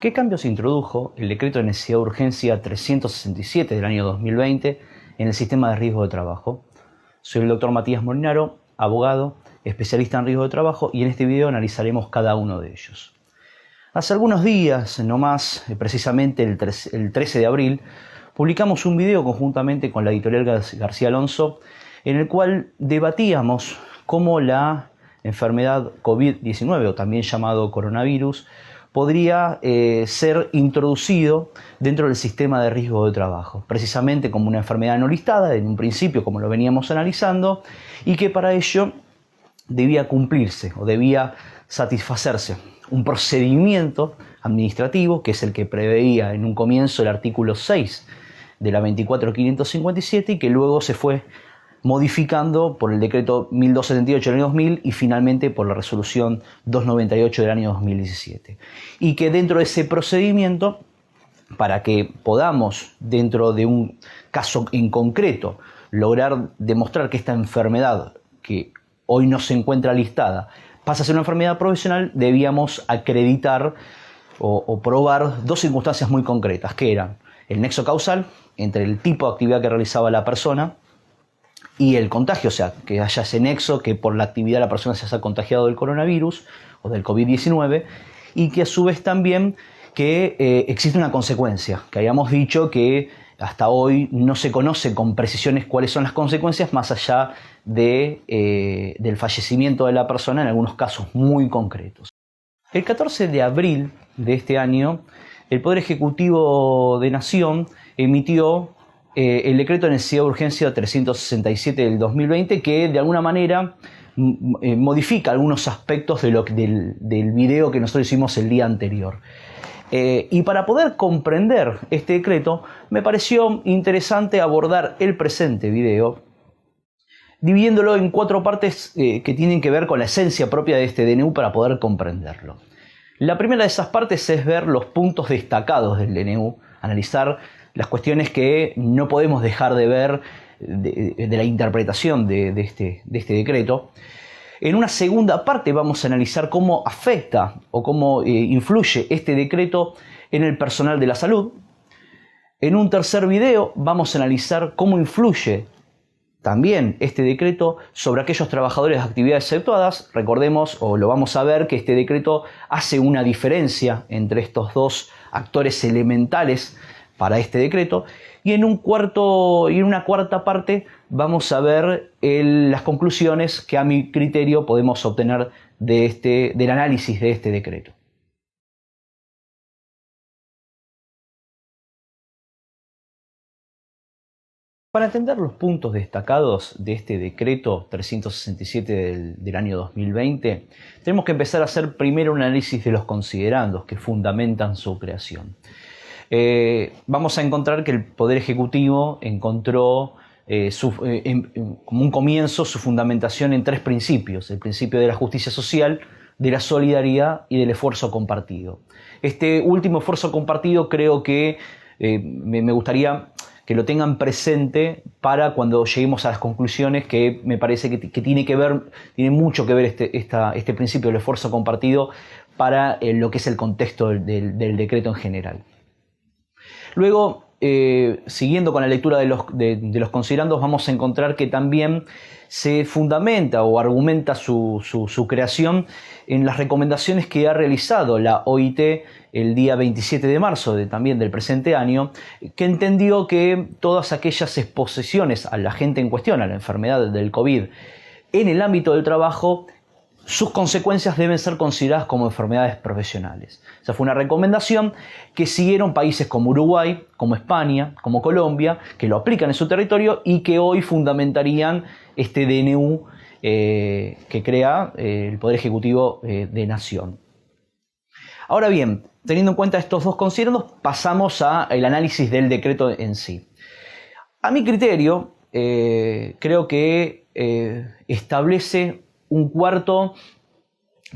¿Qué cambios introdujo el Decreto de Necesidad de Urgencia 367 del año 2020 en el sistema de riesgo de trabajo? Soy el doctor Matías Molinaro, abogado, especialista en riesgo de trabajo, y en este video analizaremos cada uno de ellos. Hace algunos días, no más, precisamente el 13 de abril, publicamos un video conjuntamente con la editorial García Alonso, en el cual debatíamos cómo la enfermedad COVID-19, o también llamado coronavirus, podría ser introducido dentro del sistema de riesgo de trabajo, precisamente como una enfermedad no listada, en un principio, como lo veníamos analizando, y que para ello debía cumplirse o debía satisfacerse un procedimiento administrativo, que es el que preveía en un comienzo el artículo 6 de la 24.557 y que luego se fue modificando por el decreto 1278 del año 2000 y finalmente por la resolución 298 del año 2017. Y que dentro de ese procedimiento, para que podamos, dentro de un caso en concreto, lograr demostrar que esta enfermedad, que hoy no se encuentra listada, pasa a ser una enfermedad profesional, debíamos acreditar o probar dos circunstancias muy concretas, que eran el nexo causal entre el tipo de actividad que realizaba la persona y el contagio, o sea, que haya ese nexo, que por la actividad la persona se haya contagiado del coronavirus o del COVID-19, y que a su vez también que existe una consecuencia, que hayamos dicho que hasta hoy no se conoce con precisiones cuáles son las consecuencias más allá del fallecimiento de la persona en algunos casos muy concretos. El 14 de abril de este año, el Poder Ejecutivo de Nación emitió el decreto de necesidad de urgencia 367 del 2020, que de alguna manera modifica algunos aspectos del video que nosotros hicimos el día anterior. Y para poder comprender este decreto, me pareció interesante abordar el presente video, dividiéndolo en cuatro partes que tienen que ver con la esencia propia de este DNU para poder comprenderlo. La primera de esas partes es ver los puntos destacados del DNU, analizar las cuestiones que no podemos dejar de ver de la interpretación de este decreto. En una segunda parte vamos a analizar cómo afecta o cómo influye este decreto en el personal de la salud. En un tercer video vamos a analizar cómo influye también este decreto sobre aquellos trabajadores de actividades exceptuadas. Recordemos, o lo vamos a ver, que este decreto hace una diferencia entre estos dos actores elementales para este decreto, y en una cuarta parte vamos a ver las conclusiones que a mi criterio podemos obtener del análisis de este decreto. Para entender los puntos destacados de este decreto 367 del año 2020, tenemos que empezar a hacer primero un análisis de los considerandos que fundamentan su creación. Vamos a encontrar que el Poder Ejecutivo encontró como un comienzo su fundamentación en tres principios: el principio de la justicia social, de la solidaridad y del esfuerzo compartido. Este último esfuerzo compartido creo que me gustaría que lo tengan presente para cuando lleguemos a las conclusiones, que me parece que tiene mucho que ver este principio del esfuerzo compartido para lo que es el contexto del decreto en general. Luego, siguiendo con la lectura de los considerandos, vamos a encontrar que también se fundamenta o argumenta su creación en las recomendaciones que ha realizado la OIT el día 27 de marzo también del presente año, que entendió que todas aquellas exposiciones a la gente en cuestión, a la enfermedad del COVID, en el ámbito del trabajo, sus consecuencias deben ser consideradas como enfermedades profesionales. Esa fue una recomendación que siguieron países como Uruguay, como España, como Colombia, que lo aplican en su territorio y que hoy fundamentarían este DNU que crea el Poder Ejecutivo de Nación. Ahora bien, teniendo en cuenta estos dos considerandos, pasamos al análisis del decreto en sí. A mi criterio, creo que establece un cuarto,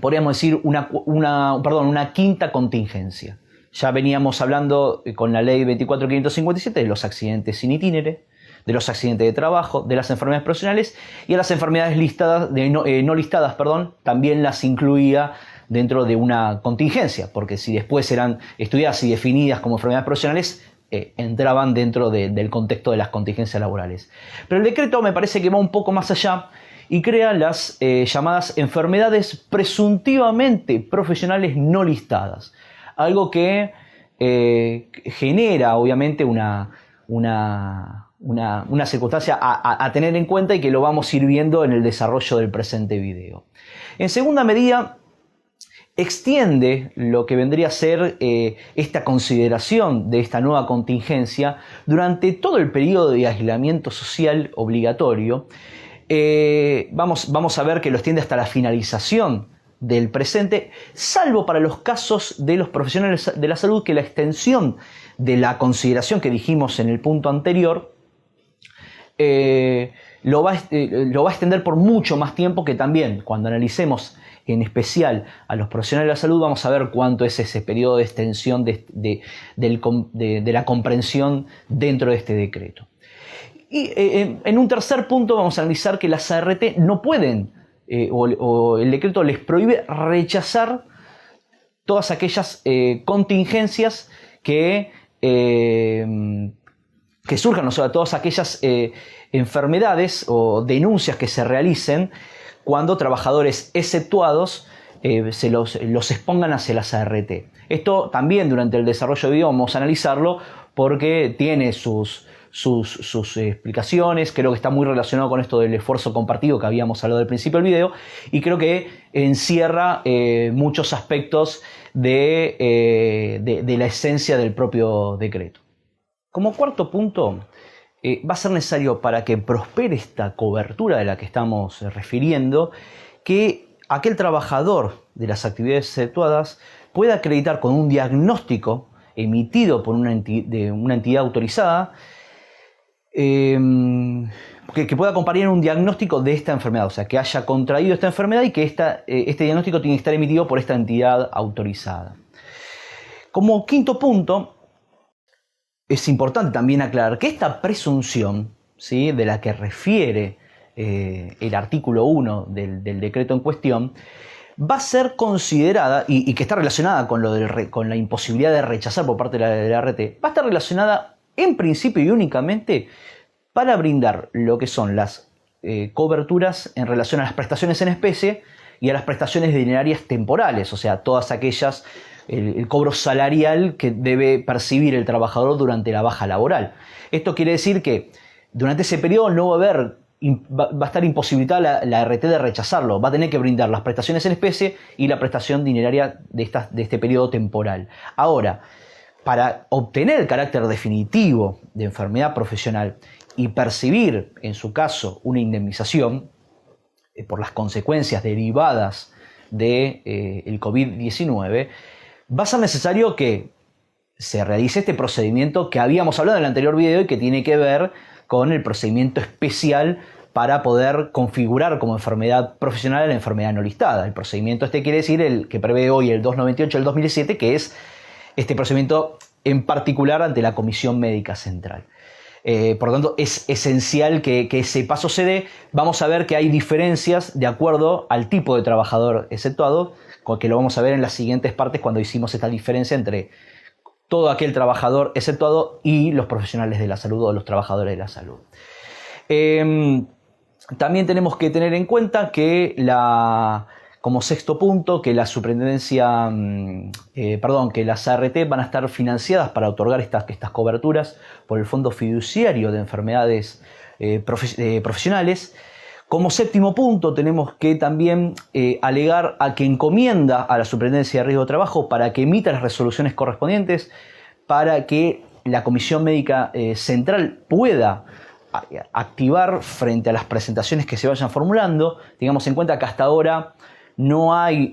podríamos decir una quinta contingencia. Ya veníamos hablando con la ley 24.557 de los accidentes sin itinere, de los accidentes de trabajo, de las enfermedades profesionales, y a las enfermedades listadas, no listadas, también las incluía dentro de una contingencia, porque si después eran estudiadas y definidas como enfermedades profesionales, entraban dentro del contexto de las contingencias laborales. Pero el decreto me parece que va un poco más allá y crea las llamadas enfermedades presuntivamente profesionales no listadas. Algo que genera obviamente una circunstancia a tener en cuenta y que lo vamos a ir viendo en el desarrollo del presente video. En segunda medida, extiende lo que vendría a ser esta consideración de esta nueva contingencia durante todo el periodo de aislamiento social obligatorio. Vamos a ver que lo extiende hasta la finalización del presente, salvo para los casos de los profesionales de la salud, que la extensión de la consideración que dijimos en el punto anterior lo va a extender por mucho más tiempo, que también cuando analicemos en especial a los profesionales de la salud vamos a ver cuánto es ese periodo de extensión de la comprensión dentro de este decreto. Y en un tercer punto vamos a analizar que las ART no pueden, o el decreto les prohíbe rechazar todas aquellas contingencias que surjan, o sea, todas aquellas enfermedades o denuncias que se realicen cuando trabajadores exceptuados se los expongan hacia las ART. Esto también durante el desarrollo de video vamos a analizarlo porque tiene sus explicaciones. Creo que está muy relacionado con esto del esfuerzo compartido que habíamos hablado al principio del video, y creo que encierra muchos aspectos de la esencia del propio decreto. Como cuarto punto, va a ser necesario, para que prospere esta cobertura de la que estamos refiriendo, que aquel trabajador de las actividades exceptuadas pueda acreditar con un diagnóstico emitido por una entidad autorizada, que pueda acompañar un diagnóstico de esta enfermedad, o sea, que haya contraído esta enfermedad y que este diagnóstico tiene que estar emitido por esta entidad autorizada. Como quinto punto, es importante también aclarar que esta presunción, ¿sí?, de la que refiere el artículo 1 del decreto en cuestión, va a ser considerada, y que está relacionada con la imposibilidad de rechazar por parte de la ART, va a estar relacionada en principio y únicamente para brindar lo que son las coberturas en relación a las prestaciones en especie y a las prestaciones dinerarias temporales, o sea, todas aquellas, el cobro salarial que debe percibir el trabajador durante la baja laboral. Esto quiere decir que durante ese periodo no va a estar imposibilitada la ART de rechazarlo, va a tener que brindar las prestaciones en especie y la prestación dineraria de este periodo temporal. Ahora, para obtener el carácter definitivo de enfermedad profesional y percibir, en su caso, una indemnización por las consecuencias derivadas del COVID-19, va a ser necesario que se realice este procedimiento que habíamos hablado en el anterior video y que tiene que ver con el procedimiento especial para poder configurar como enfermedad profesional la enfermedad no listada. El procedimiento quiere decir el que prevé hoy el 298 del 2007, que es este procedimiento en particular ante la Comisión Médica Central. Por lo tanto, es esencial que ese paso se dé. Vamos a ver que hay diferencias de acuerdo al tipo de trabajador exceptuado, que lo vamos a ver en las siguientes partes cuando hicimos esta diferencia entre todo aquel trabajador exceptuado y los profesionales de la salud o los trabajadores de la salud. También tenemos que tener en cuenta que como sexto punto, que las ART van a estar financiadas para otorgar estas coberturas por el Fondo Fiduciario de Enfermedades Profesionales. Como séptimo punto, tenemos que también alegar a que encomienda a la Superintendencia de Riesgo de Trabajo para que emita las resoluciones correspondientes para que la Comisión Médica Central pueda activar frente a las presentaciones que se vayan formulando. Tengamos en cuenta que hasta ahora no hay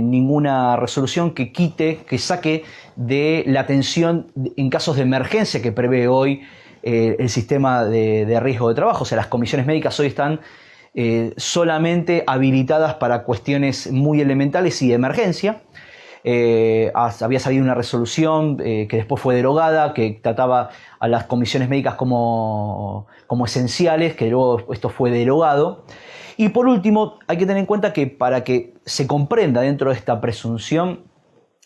ninguna resolución que saque de la atención en casos de emergencia que prevé hoy el sistema de riesgo de trabajo. O sea, las comisiones médicas hoy están solamente habilitadas para cuestiones muy elementales y de emergencia. había salido una resolución que después fue derogada, que trataba a las comisiones médicas como esenciales, que luego esto fue derogado. Y por último, hay que tener en cuenta que para que se comprenda dentro de esta presunción,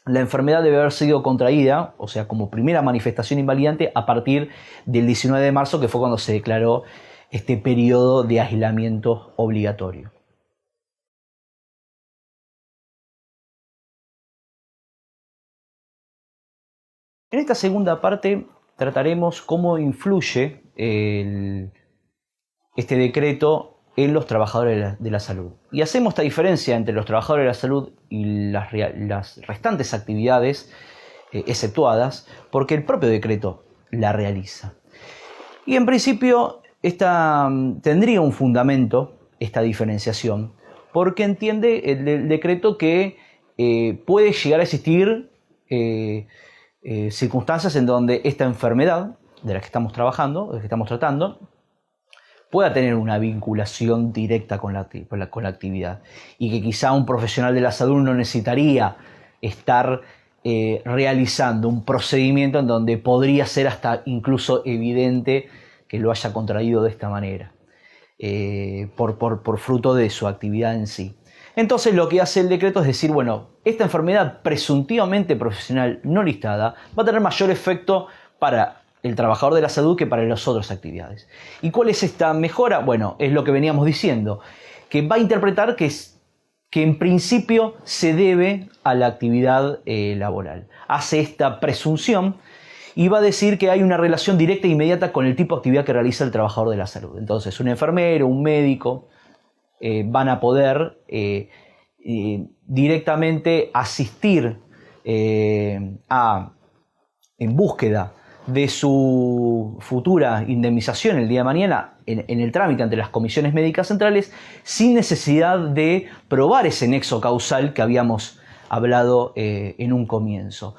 la enfermedad debe haber sido contraída, o sea, como primera manifestación invalidante, a partir del 19 de marzo, que fue cuando se declaró este periodo de aislamiento obligatorio. En esta segunda parte trataremos cómo influye este decreto en los trabajadores de la salud. Y hacemos esta diferencia entre los trabajadores de la salud y las restantes actividades exceptuadas, porque el propio decreto la realiza. Y en principio tendría un fundamento esta diferenciación, porque entiende el decreto que puede llegar a existir circunstancias en donde esta enfermedad de la que estamos trabajando, de la que estamos tratando, pueda tener una vinculación directa con la actividad, y que quizá un profesional de la salud no necesitaría estar realizando un procedimiento en donde podría ser hasta incluso evidente que lo haya contraído de esta manera, por fruto de su actividad en sí. Entonces lo que hace el decreto es decir, bueno, esta enfermedad presuntivamente profesional no listada va a tener mayor efecto para el trabajador de la salud que para las otras actividades. ¿Y cuál es esta mejora? Bueno, es lo que veníamos diciendo, que va a interpretar que en principio se debe a la actividad laboral. Hace esta presunción y va a decir que hay una relación directa e inmediata con el tipo de actividad que realiza el trabajador de la salud. Entonces, un enfermero, un médico, van a poder directamente asistir en búsqueda de su futura indemnización el día de mañana en el trámite ante las comisiones médicas centrales, sin necesidad de probar ese nexo causal que habíamos hablado en un comienzo.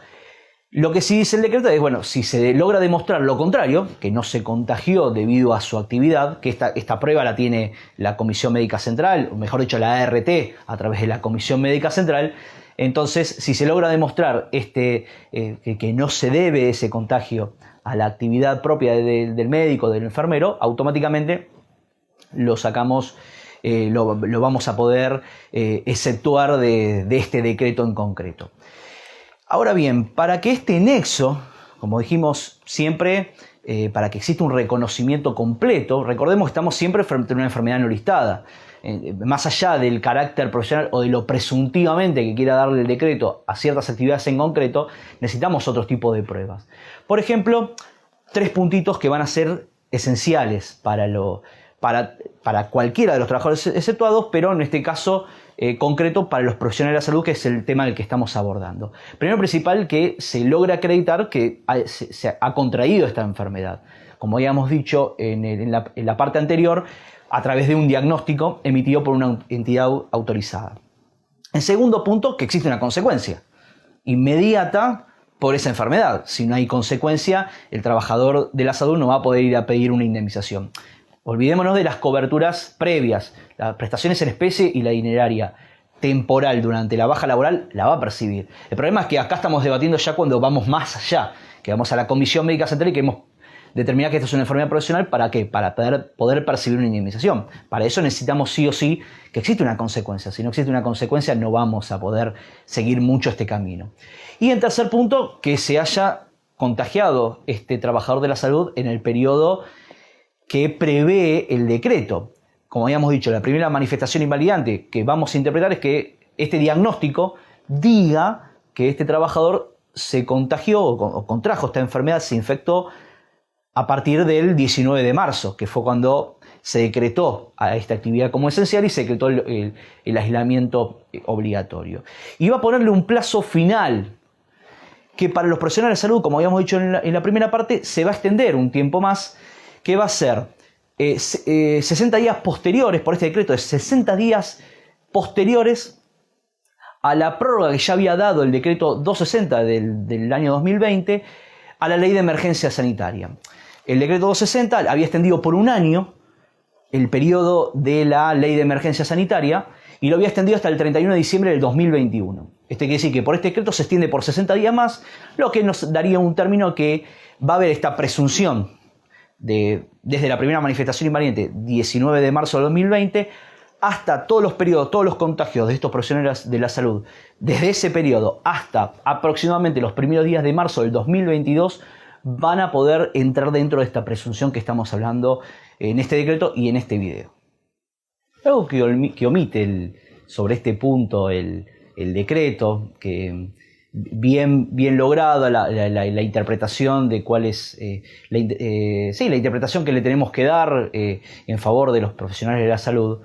Lo que sí dice el decreto es, bueno, si se logra demostrar lo contrario, que no se contagió debido a su actividad, que esta prueba la tiene la Comisión Médica Central, o mejor dicho, la ART, a través de la Comisión Médica Central, entonces, si se logra demostrar que no se debe ese contagio a la actividad propia del médico, del enfermero, automáticamente lo sacamos, lo vamos a poder exceptuar de este decreto en concreto. Ahora bien, para que este nexo, como dijimos siempre, para que exista un reconocimiento completo, recordemos que estamos siempre frente a una enfermedad no listada. Más allá del carácter profesional o de lo presuntivamente que quiera darle el decreto a ciertas actividades en concreto, necesitamos otro tipo de pruebas. Por ejemplo, 3 puntitos que van a ser esenciales para cualquiera de los trabajadores exceptuados, pero en este caso concreto para los profesionales de la salud, que es el tema del que estamos abordando. Primero principal, que se logra acreditar que se ha contraído esta enfermedad. Como habíamos dicho en la parte anterior, a través de un diagnóstico emitido por una entidad autorizada. En segundo punto, que existe una consecuencia inmediata por esa enfermedad. Si no hay consecuencia, el trabajador de la salud no va a poder ir a pedir una indemnización. Olvidémonos de las coberturas previas, las prestaciones en especie y la dineraria temporal durante la baja laboral la va a percibir. El problema es que acá estamos debatiendo ya cuando vamos más allá, que vamos a la Comisión Médica Central y queremos determinar que esto es una enfermedad profesional. ¿Para qué? Para poder percibir una indemnización. Para eso necesitamos sí o sí que existe una consecuencia. Si no existe una consecuencia, no vamos a poder seguir mucho este camino. Y en tercer punto, que se haya contagiado este trabajador de la salud en el periodo que prevé el decreto. Como habíamos dicho, la primera manifestación invalidante que vamos a interpretar es que este diagnóstico diga que este trabajador se contagió o contrajo esta enfermedad, se infectó a partir del 19 de marzo, que fue cuando se decretó a esta actividad como esencial y se decretó el aislamiento obligatorio. Y va a ponerle un plazo final, que para los profesionales de salud, como habíamos dicho en la primera parte, se va a extender un tiempo más, que va a ser 60 días posteriores, por este decreto, de 60 días posteriores a la prórroga que ya había dado el decreto 260 del año 2020 a la ley de emergencia sanitaria. El decreto 260 había extendido por un año el periodo de la ley de emergencia sanitaria y lo había extendido hasta el 31 de diciembre del 2021. Este quiere decir que por este decreto se extiende por 60 días más, lo que nos daría un término que va a haber esta presunción desde la primera manifestación invariante, 19 de marzo de 2020, hasta todos los periodos, todos los contagios de estos profesionales de la salud, desde ese periodo hasta aproximadamente los primeros días de marzo del 2022, van a poder entrar dentro de esta presunción que estamos hablando en este decreto y en este video. Algo que omite sobre este punto el decreto, que bien lograda la interpretación de cuál es la interpretación que le tenemos que dar en favor de los profesionales de la salud.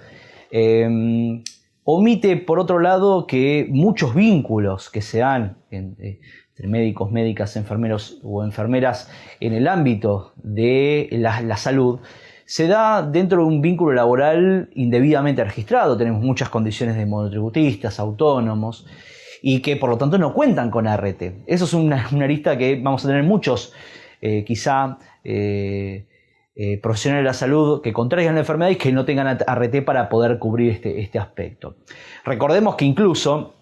Omite, por otro lado, que muchos vínculos que se dan entre médicos, médicas, enfermeros o enfermeras en el ámbito de la salud se da dentro de un vínculo laboral indebidamente registrado. Tenemos muchas condiciones de monotributistas, autónomos, y que por lo tanto no cuentan con ART. Eso es una arista que vamos a tener muchos, profesionales de la salud que contraigan la enfermedad y que no tengan ART para poder cubrir este aspecto. Recordemos que incluso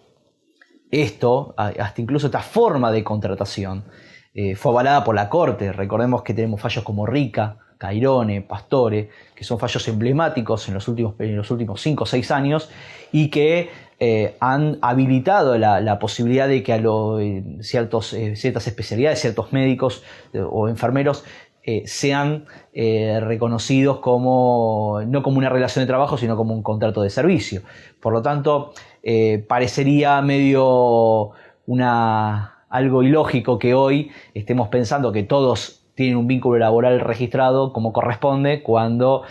esta forma de contratación fue avalada por la Corte. Recordemos que tenemos fallos como Rica, Cairone, Pastore, que son fallos emblemáticos en los últimos 5 o 6 años y que han habilitado la posibilidad de que ciertas especialidades, ciertos médicos o enfermeros sean reconocidos no como una relación de trabajo, sino como un contrato de servicio. Por lo tanto, parecería medio algo ilógico que hoy estemos pensando que todos tienen un vínculo laboral registrado como corresponde, cuando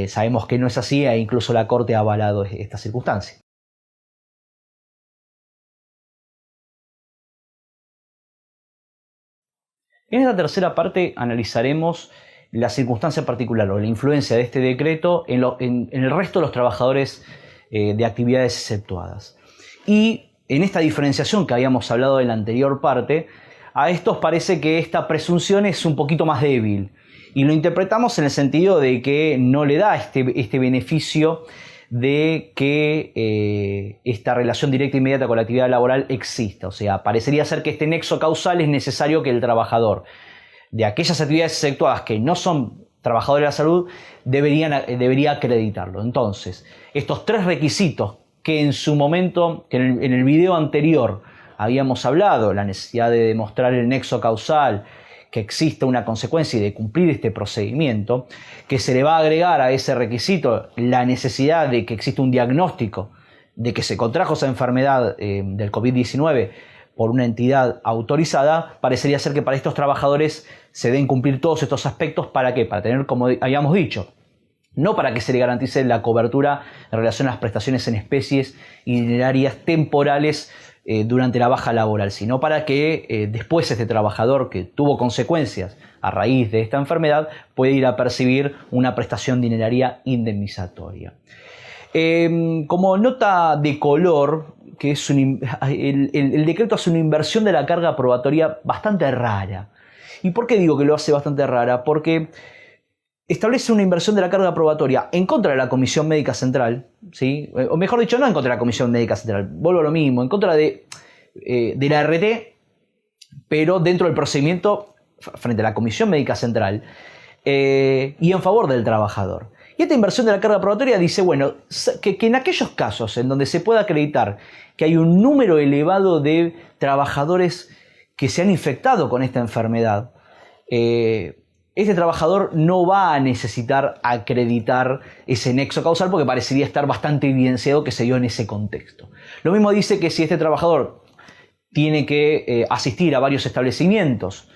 sabemos que no es así e incluso la Corte ha avalado esta circunstancia. En esta tercera parte analizaremos la circunstancia particular o la influencia de este decreto en el resto de los trabajadores de actividades exceptuadas. Y en esta diferenciación que habíamos hablado en la anterior parte, a estos parece que esta presunción es un poquito más débil y lo interpretamos en el sentido de que no le da este beneficio de que esta relación directa e inmediata con la actividad laboral exista. O sea, parecería ser que este nexo causal es necesario que el trabajador de aquellas actividades exceptuadas que no son trabajadores de la salud debería acreditarlo. Entonces, estos 3 requisitos que en su momento, que en el video anterior habíamos hablado, la necesidad de demostrar el nexo causal, que exista una consecuencia y de cumplir este procedimiento, que se le va a agregar a ese requisito la necesidad de que exista un diagnóstico de que se contrajo esa enfermedad del COVID-19 por una entidad autorizada. Parecería ser que para estos trabajadores se deben cumplir todos estos aspectos. ¿Para qué? Para tener, como habíamos dicho, no para que se le garantice la cobertura en relación a las prestaciones en especies y dinerarias temporales durante la baja laboral, sino para que después este trabajador que tuvo consecuencias a raíz de esta enfermedad pueda ir a percibir una prestación dineraria indemnizatoria. Como nota de color, que es el decreto hace una inversión de la carga probatoria bastante rara. ¿Y por qué digo que lo hace bastante rara? Porque establece una inversión de la carga probatoria en contra de la Comisión Médica Central, ¿sí? O mejor dicho, no en contra de la Comisión Médica Central, vuelvo a lo mismo, en contra de la ART, pero dentro del procedimiento frente a la Comisión Médica Central y en favor del trabajador. Y esta inversión de la carga probatoria dice, bueno, que en aquellos casos en donde se pueda acreditar que hay un número elevado de trabajadores que se han infectado con esta enfermedad, este trabajador no va a necesitar acreditar ese nexo causal porque parecería estar bastante evidenciado que se dio en ese contexto. Lo mismo dice que si este trabajador tiene que asistir a varios establecimientos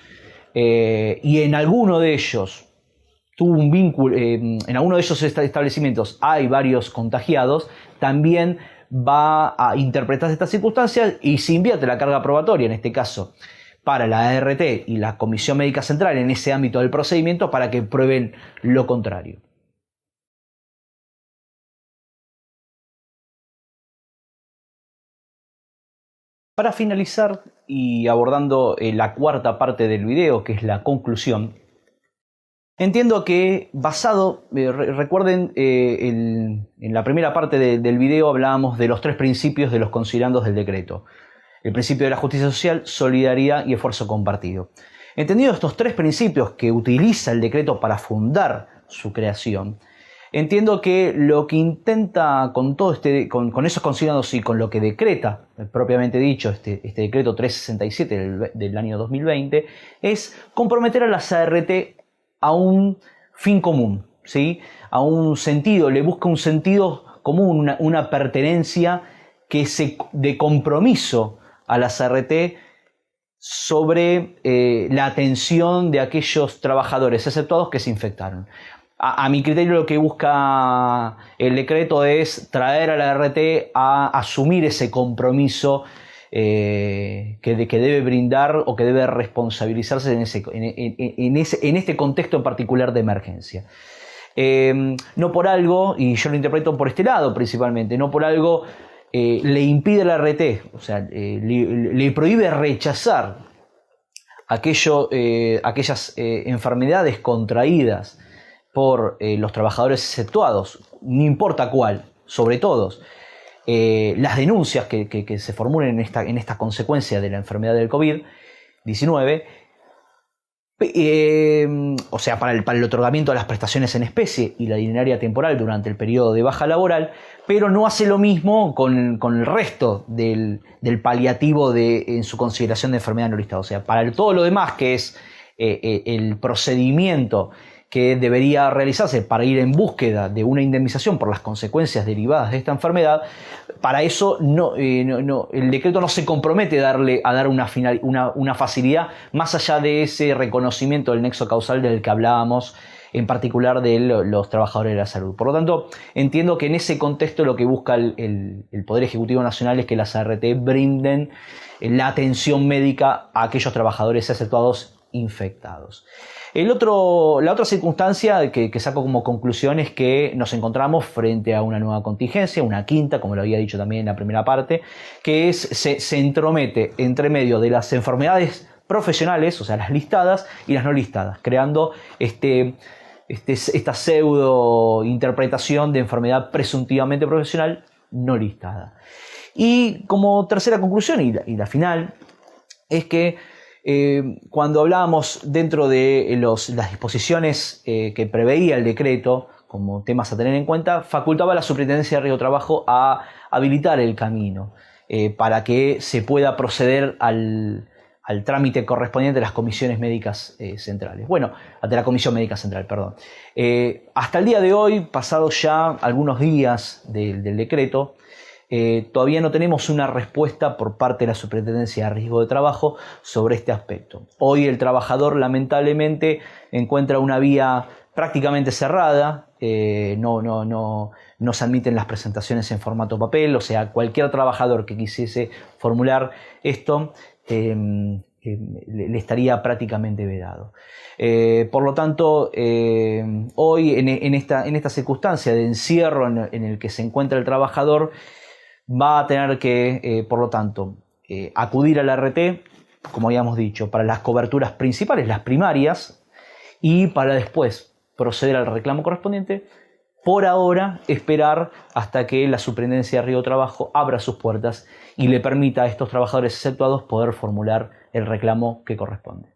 y en alguno de ellos tuvo un vínculo, en alguno de esos establecimientos hay varios contagiados, también va a interpretar estas circunstancias y se invierte la carga probatoria, en este caso para la ART y la Comisión Médica Central en ese ámbito del procedimiento para que prueben lo contrario. Para finalizar y abordando la cuarta parte del video, que es la conclusión, entiendo que recuerden, en la primera parte del video hablábamos de los 3 principios de los considerandos del decreto. El principio de la justicia social, solidaridad y esfuerzo compartido. Entendido estos tres principios que utiliza el decreto para fundar su creación, entiendo que lo que intenta con todo con esos consignados y con lo que decreta, propiamente dicho, este decreto 367 del año 2020, es comprometer a las ART a un fin común, ¿sí? A un sentido, le busca un sentido común, una pertenencia de compromiso a las ART sobre la atención de aquellos trabajadores exceptuados que se infectaron. A mi criterio, lo que busca el decreto es traer a la ART a asumir ese compromiso que debe brindar o que debe responsabilizarse en este contexto en particular de emergencia. No por algo, y yo lo interpreto por este lado principalmente, no por algo le impide a la ART, o sea, le prohíbe rechazar aquellas enfermedades contraídas por los trabajadores exceptuados, no importa cuál, sobre todos, las denuncias que se formulen en esta consecuencia de la enfermedad del COVID-19, o sea, para el otorgamiento de las prestaciones en especie y la dineraria temporal durante el periodo de baja laboral, pero no hace lo mismo con el resto del paliativo en su consideración de enfermedad no listada. O sea, para todo lo demás, que es el procedimiento que debería realizarse para ir en búsqueda de una indemnización por las consecuencias derivadas de esta enfermedad, para eso el decreto no se compromete a dar una facilidad más allá de ese reconocimiento del nexo causal del que hablábamos, en particular de los trabajadores de la salud. Por lo tanto, entiendo que en ese contexto lo que busca el Poder Ejecutivo Nacional es que las ART brinden la atención médica a aquellos trabajadores exceptuados infectados. La otra circunstancia que saco como conclusión es que nos encontramos frente a una nueva contingencia, una quinta, como lo había dicho también en la primera parte, que se entromete entre medio de las enfermedades profesionales, o sea, las listadas y las no listadas, creando esta pseudo interpretación de enfermedad presuntivamente profesional no listada. Y como tercera conclusión y la final, es que cuando hablábamos dentro de las disposiciones que preveía el decreto como temas a tener en cuenta, facultaba a la Superintendencia de Riesgo de Trabajo a habilitar el camino para que se pueda proceder al trámite correspondiente de las comisiones médicas centrales. Bueno, de la Comisión Médica Central, perdón. Hasta el día de hoy, pasados ya algunos días del decreto, todavía no tenemos una respuesta por parte de la Superintendencia de Riesgo de Trabajo sobre este aspecto. Hoy el trabajador lamentablemente encuentra una vía prácticamente cerrada, no se admiten las presentaciones en formato papel, o sea, cualquier trabajador que quisiese formular esto le estaría prácticamente vedado. Por lo tanto, hoy en esta circunstancia de encierro en el que se encuentra el trabajador, va a tener que, por lo tanto, acudir a la ART, como habíamos dicho, para las coberturas principales, las primarias, y para después proceder al reclamo correspondiente. Por ahora, esperar hasta que la Superintendencia de Riesgo de Trabajo abra sus puertas y le permita a estos trabajadores exceptuados poder formular el reclamo que corresponde.